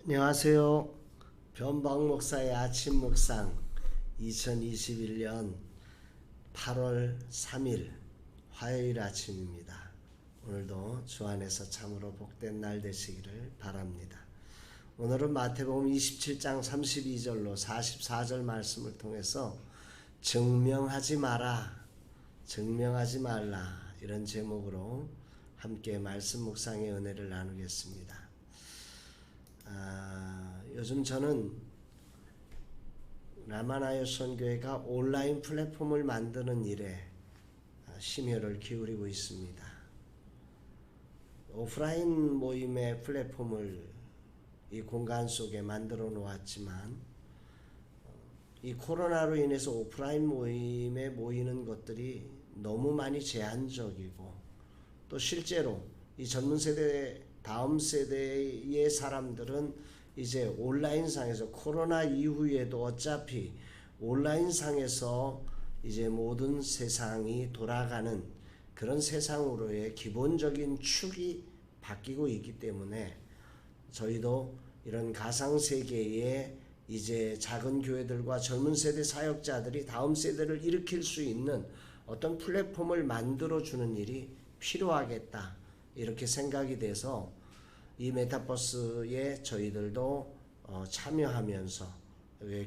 안녕하세요. 변방 목사의 아침 묵상 2021년 8월 3일 화요일 아침입니다. 오늘도 주 안에서 참으로 복된 날 되시기를 바랍니다. 오늘은 마태복음 27장 32절로 44절 말씀을 통해서 증명하지 마라, 증명하지 말라 이런 제목으로 함께 말씀 묵상의 은혜를 나누겠습니다. 요즘 저는 라마나요 선교회가 온라인 플랫폼을 만드는 일에 심혈을 기울이고 있습니다. 오프라인 모임의 플랫폼을 이 공간 속에 만들어 놓았지만 이 코로나로 인해서 오프라인 모임에 모이는 것들이 너무 많이 제한적이고 또 실제로 이 젊은 세대 다음 세대의 사람들은 이제 온라인상에서 코로나 이후에도 어차피 온라인상에서 이제 모든 세상이 돌아가는 그런 세상으로의 기본적인 축이 바뀌고 있기 때문에 저희도 이런 가상세계에 이제 작은 교회들과 젊은 세대 사역자들이 다음 세대를 일으킬 수 있는 어떤 플랫폼을 만들어주는 일이 필요하겠다 이렇게 생각이 돼서 이 메타버스에 저희들도 참여하면서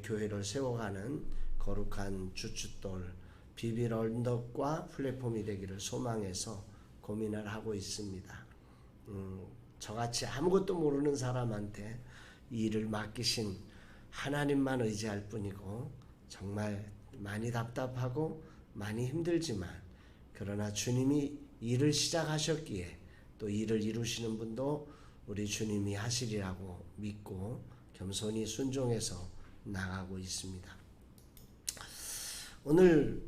교회를 세워가는 거룩한 주춧돌 비빌 언덕과 플랫폼이 되기를 소망해서 고민을 하고 있습니다. 저같이 아무것도 모르는 사람한테 이 일을 맡기신 하나님만 의지할 뿐이고 정말 많이 답답하고 많이 힘들지만 그러나 주님이 일을 시작하셨기에 또 일을 이루시는 분도 우리 주님이 하시리라고 믿고 겸손히 순종해서 나가고 있습니다. 오늘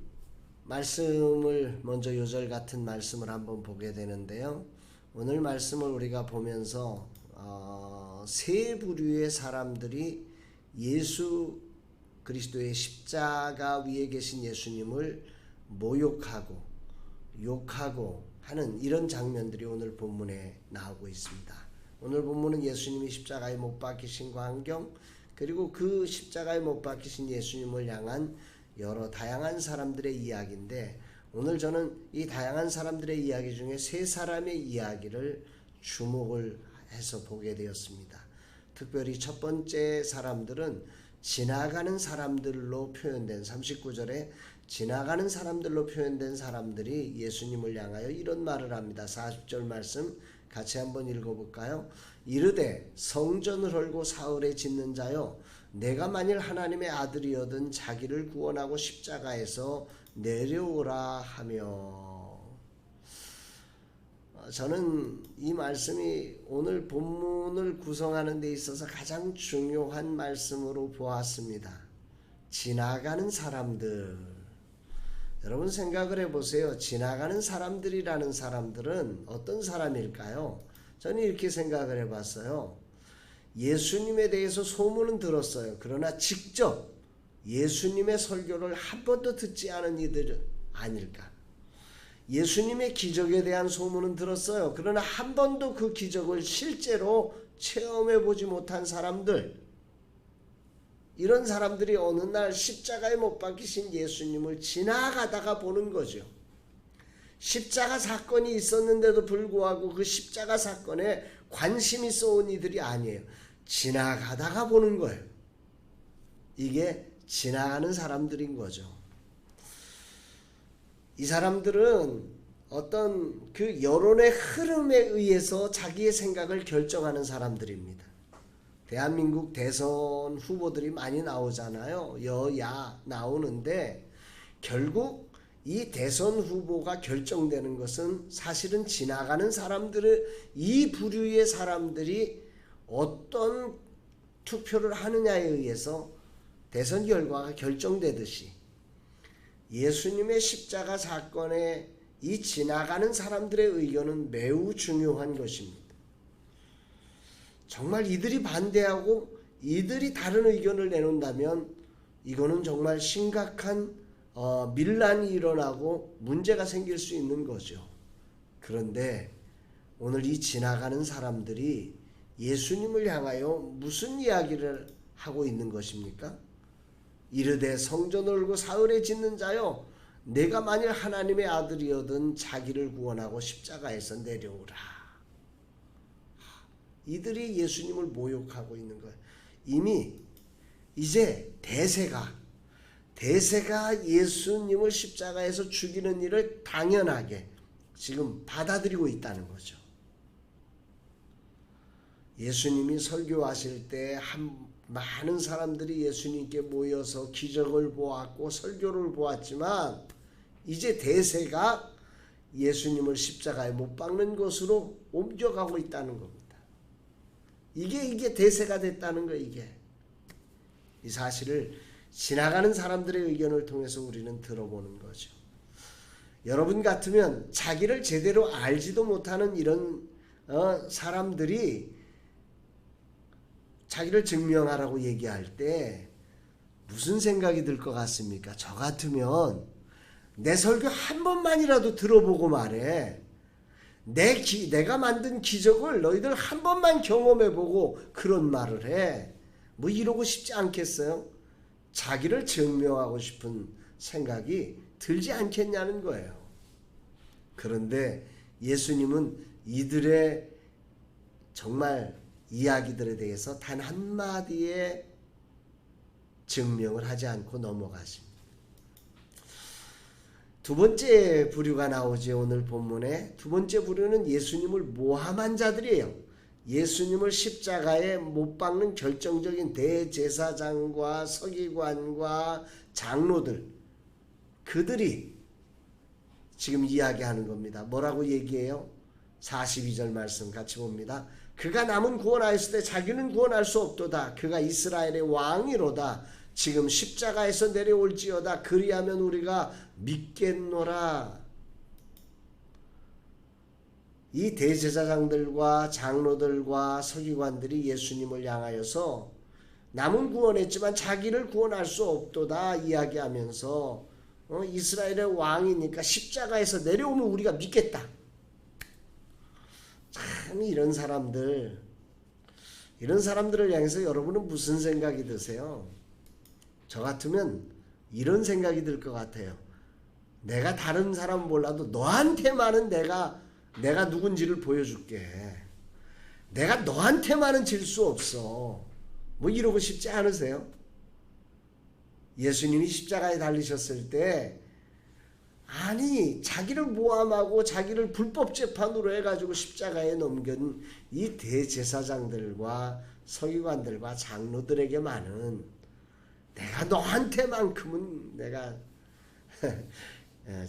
말씀을 먼저 요절 같은 말씀을 한번 보게 되는데요. 오늘 말씀을 우리가 보면서 세 부류의 사람들이 예수 그리스도의 십자가 위에 계신 예수님을 모욕하고 욕하고 하는 이런 장면들이 오늘 본문에 나오고 있습니다. 오늘 본문은 예수님이 십자가에 못 박히신 광경 그리고 그 십자가에 못 박히신 예수님을 향한 여러 다양한 사람들의 이야기인데 오늘 저는 이 다양한 사람들의 이야기 중에 세 사람의 이야기를 주목을 해서 보게 되었습니다. 특별히 첫 번째 사람들은 지나가는 사람들로 표현된 39절에 지나가는 사람들로 표현된 사람들이 예수님을 향하여 이런 말을 합니다. 40절 말씀 같이 한번 읽어볼까요? 이르되 성전을 헐고 사흘에 짓는 자여 내가 만일 하나님의 아들이어든 자기를 구원하고 십자가에서 내려오라 하며 저는 이 말씀이 오늘 본문을 구성하는 데 있어서 가장 중요한 말씀으로 보았습니다. 지나가는 사람들 여러분 생각을 해보세요. 지나가는 사람들이라는 사람들은 어떤 사람일까요? 저는 이렇게 생각을 해봤어요. 예수님에 대해서 소문은 들었어요. 그러나 직접 예수님의 설교를 한 번도 듣지 않은 이들 아닐까? 예수님의 기적에 대한 소문은 들었어요. 그러나 한 번도 그 기적을 실제로 체험해보지 못한 사람들 이런 사람들이 어느 날 십자가에 못 박히신 예수님을 지나가다가 보는 거죠. 십자가 사건이 있었는데도 불구하고 그 십자가 사건에 관심 있어 온 이들이 아니에요. 지나가다가 보는 거예요. 이게 지나가는 사람들인 거죠. 이 사람들은 어떤 그 여론의 흐름에 의해서 자기의 생각을 결정하는 사람들입니다. 대한민국 대선 후보들이 많이 나오잖아요. 여야 나오는데 결국 이 대선 후보가 결정되는 것은 사실은 지나가는 사람들의 이 부류의 사람들이 어떤 투표를 하느냐에 의해서 대선 결과가 결정되듯이 예수님의 십자가 사건에 이 지나가는 사람들의 의견은 매우 중요한 것입니다. 정말 이들이 반대하고 이들이 다른 의견을 내놓는다면 이거는 정말 심각한 밀란이 일어나고 문제가 생길 수 있는 거죠. 그런데 오늘 이 지나가는 사람들이 예수님을 향하여 무슨 이야기를 하고 있는 것입니까? 이르되 성전을 얼고 사흘에 짓는 자여 내가 만일 하나님의 아들이어든 자기를 구원하고 십자가에서 내려오라. 이들이 예수님을 모욕하고 있는 거예요. 이미 이제 대세가 예수님을 십자가에서 죽이는 일을 당연하게 지금 받아들이고 있다는 거죠. 예수님이 설교하실 때 많은 사람들이 예수님께 모여서 기적을 보았고 설교를 보았지만 이제 대세가 예수님을 십자가에 못 박는 것으로 옮겨가고 있다는 겁니다. 이게 대세가 됐다는 거. 이게 이 사실을 지나가는 사람들의 의견을 통해서 우리는 들어보는 거죠. 여러분 같으면 자기를 제대로 알지도 못하는 이런 사람들이 자기를 증명하라고 얘기할 때 무슨 생각이 들 것 같습니까? 저 같으면 내 설교 한 번만이라도 들어보고 말해. 내가 만든 기적을 너희들 한 번만 경험해보고 그런 말을 해. 뭐 이러고 싶지 않겠어요? 자기를 증명하고 싶은 생각이 들지 않겠냐는 거예요. 그런데 예수님은 이들의 정말 이야기들에 대해서 단 한마디의 증명을 하지 않고 넘어가십니다. 두 번째 부류가 나오죠. 오늘 본문에 두 번째 부류는 예수님을 모함한 자들이에요. 예수님을 십자가에 못 박는 결정적인 대제사장과 서기관과 장로들, 그들이 지금 이야기하는 겁니다. 뭐라고 얘기해요? 42절 말씀 같이 봅니다. 그가 남은 구원하였을 때 자기는 구원할 수 없도다. 그가 이스라엘의 왕이로다. 지금 십자가에서 내려올지어다. 그리하면 우리가 믿겠노라. 이 대제사장들과 장로들과 서기관들이 예수님을 향하여서 남은 구원했지만 자기를 구원할 수 없도다 이야기하면서 이스라엘의 왕이니까 십자가에서 내려오면 우리가 믿겠다. 참 이런 사람들을 향해서 여러분은 무슨 생각이 드세요? 저 같으면 이런 생각이 들 것 같아요. 내가 다른 사람은 몰라도 너한테만은 내가 누군지를 보여줄게. 내가 너한테만은 질 수 없어. 뭐 이러고 싶지 않으세요? 예수님이 십자가에 달리셨을 때 자기를 모함하고 자기를 불법 재판으로 해가지고 십자가에 넘긴 이 대제사장들과 서기관들과 장로들에게만은 내가 너한테만큼은 내가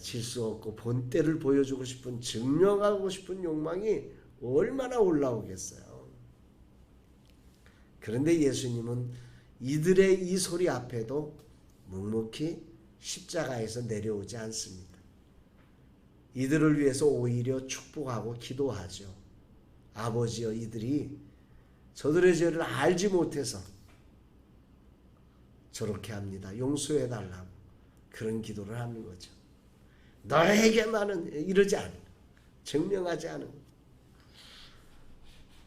질 수 없고 본때를 보여주고 싶은, 증명하고 싶은 욕망이 얼마나 올라오겠어요. 그런데 예수님은 이들의 이 소리 앞에도 묵묵히 십자가에서 내려오지 않습니다. 이들을 위해서 오히려 축복하고 기도하죠. 아버지여, 이들이 저들의 죄를 알지 못해서 저렇게 합니다. 용서해 달라고 그런 기도를 하는 거죠. 너에게만은 이러지 않은, 증명하지 않은.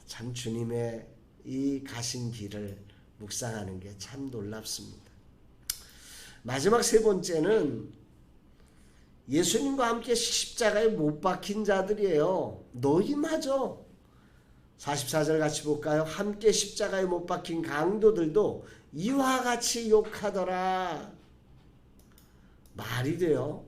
참 주님의 이 가신 길을 묵상하는 게 참 놀랍습니다. 마지막 세 번째는 예수님과 함께 십자가에 못 박힌 자들이에요. 너희마저. 44절 같이 볼까요? 함께 십자가에 못 박힌 강도들도 이와 같이 욕하더라. 말이 돼요?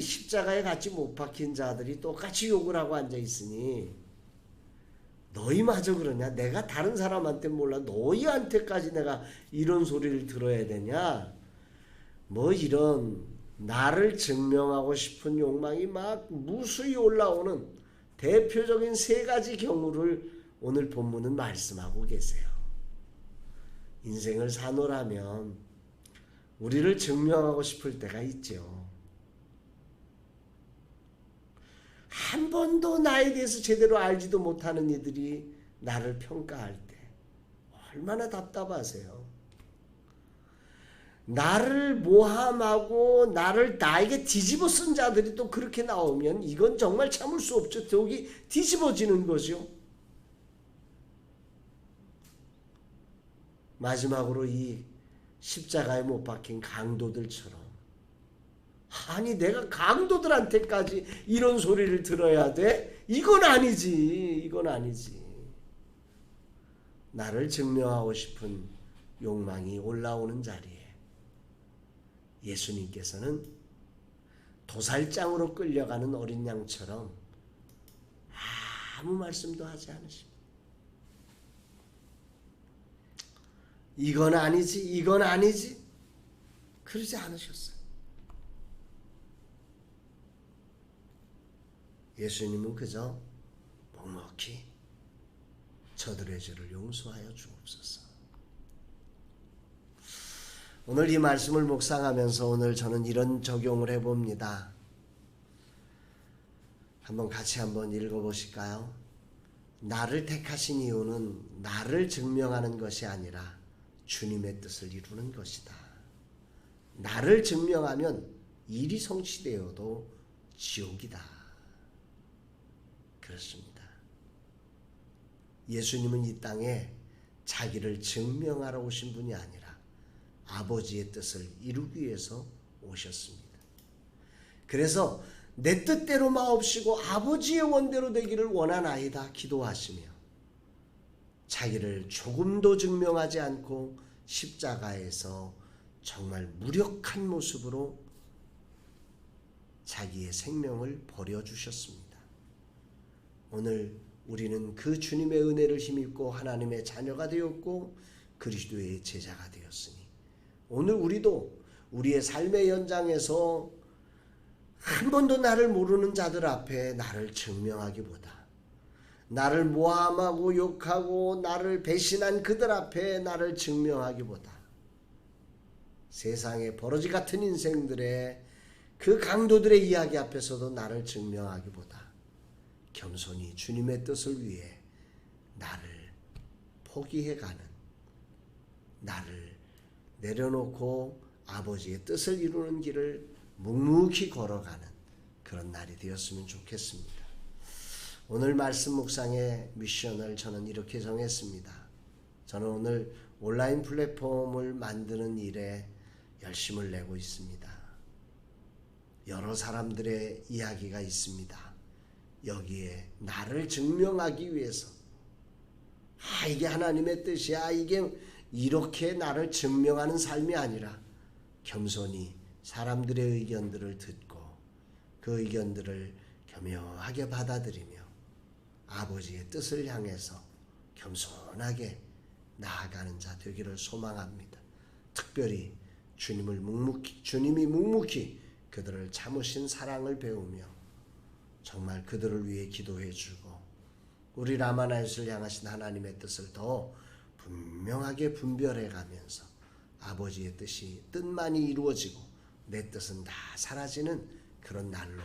십자가에 같이 못 박힌 자들이 똑같이 욕을 하고 앉아있으니 너희마저 그러냐? 내가 다른 사람한테 몰라 너희한테까지 내가 이런 소리를 들어야 되냐? 뭐 이런 나를 증명하고 싶은 욕망이 막 무수히 올라오는 대표적인 세 가지 경우를 오늘 본문은 말씀하고 계세요. 인생을 사노라면 우리를 증명하고 싶을 때가 있죠. 한 번도 나에 대해서 제대로 알지도 못하는 이들이 나를 평가할 때 얼마나 답답하세요. 나를 모함하고 나를 나에게 뒤집어 쓴 자들이 또 그렇게 나오면 이건 정말 참을 수 없죠. 독이 뒤집어지는 거죠. 마지막으로 이 십자가에 못 박힌 강도들처럼, 아니 내가 강도들한테까지 이런 소리를 들어야 돼? 이건 아니지. 이건 아니지. 나를 증명하고 싶은 욕망이 올라오는 자리에 예수님께서는 도살장으로 끌려가는 어린 양처럼 아무 말씀도 하지 않으십니다. 이건 아니지, 이건 아니지. 그러지 않으셨어요. 예수님은 그저 묵묵히 저들의 죄를 용서하여 주옵소서. 오늘 이 말씀을 묵상하면서 오늘 저는 이런 적용을 해봅니다. 한번 같이 한번 읽어보실까요? 나를 택하신 이유는 나를 증명하는 것이 아니라 주님의 뜻을 이루는 것이다. 나를 증명하면 일이 성취되어도 지옥이다. 그렇습니다. 예수님은 이 땅에 자기를 증명하러 오신 분이 아니라 아버지의 뜻을 이루기 위해서 오셨습니다. 그래서 내 뜻대로 마옵시고 아버지의 원대로 되기를 원하나이다 기도하시며 자기를 조금도 증명하지 않고 십자가에서 정말 무력한 모습으로 자기의 생명을 버려주셨습니다. 오늘 우리는 그 주님의 은혜를 힘입고 하나님의 자녀가 되었고 그리스도의 제자가 되었으니 오늘 우리도 우리의 삶의 연장에서 한 번도 나를 모르는 자들 앞에 나를 증명하기보다 나를 모함하고 욕하고 나를 배신한 그들 앞에 나를 증명하기보다 세상의 버러지 같은 인생들의 그 강도들의 이야기 앞에서도 나를 증명하기보다 겸손히 주님의 뜻을 위해 나를 포기해가는, 나를 내려놓고 아버지의 뜻을 이루는 길을 묵묵히 걸어가는 그런 날이 되었으면 좋겠습니다. 오늘 말씀 묵상의 미션을 저는 이렇게 정했습니다. 저는 오늘 온라인 플랫폼을 만드는 일에 열심을 내고 있습니다. 여러 사람들의 이야기가 있습니다. 여기에 나를 증명하기 위해서 이게 하나님의 뜻이야, 이게 이렇게 나를 증명하는 삶이 아니라 겸손히 사람들의 의견들을 듣고 그 의견들을 겸허하게 받아들이며 아버지의 뜻을 향해서 겸손하게 나아가는 자 되기를 소망합니다. 특별히 주님이 묵묵히 그들을 참으신 사랑을 배우며 정말 그들을 위해 기도해주고 우리 라마나이스를 향하신 하나님의 뜻을 더 분명하게 분별해가면서 아버지의 뜻만이 이루어지고 내 뜻은 다 사라지는 그런 날로,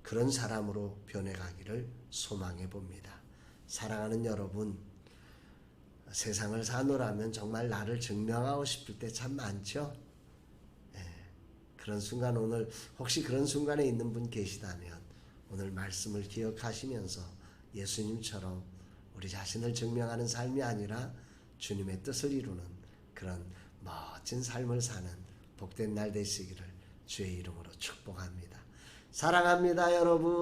그런 사람으로 변해가기를 소망해 봅니다. 사랑하는 여러분, 세상을 사노라면 정말 나를 증명하고 싶을 때 참 많죠. 그런 순간, 오늘 혹시 그런 순간에 있는 분 계시다면 오늘 말씀을 기억하시면서 예수님처럼 우리 자신을 증명하는 삶이 아니라 주님의 뜻을 이루는 그런 멋진 삶을 사는 복된 날 되시기를 주의 이름으로 축복합니다. 사랑합니다, 여러분.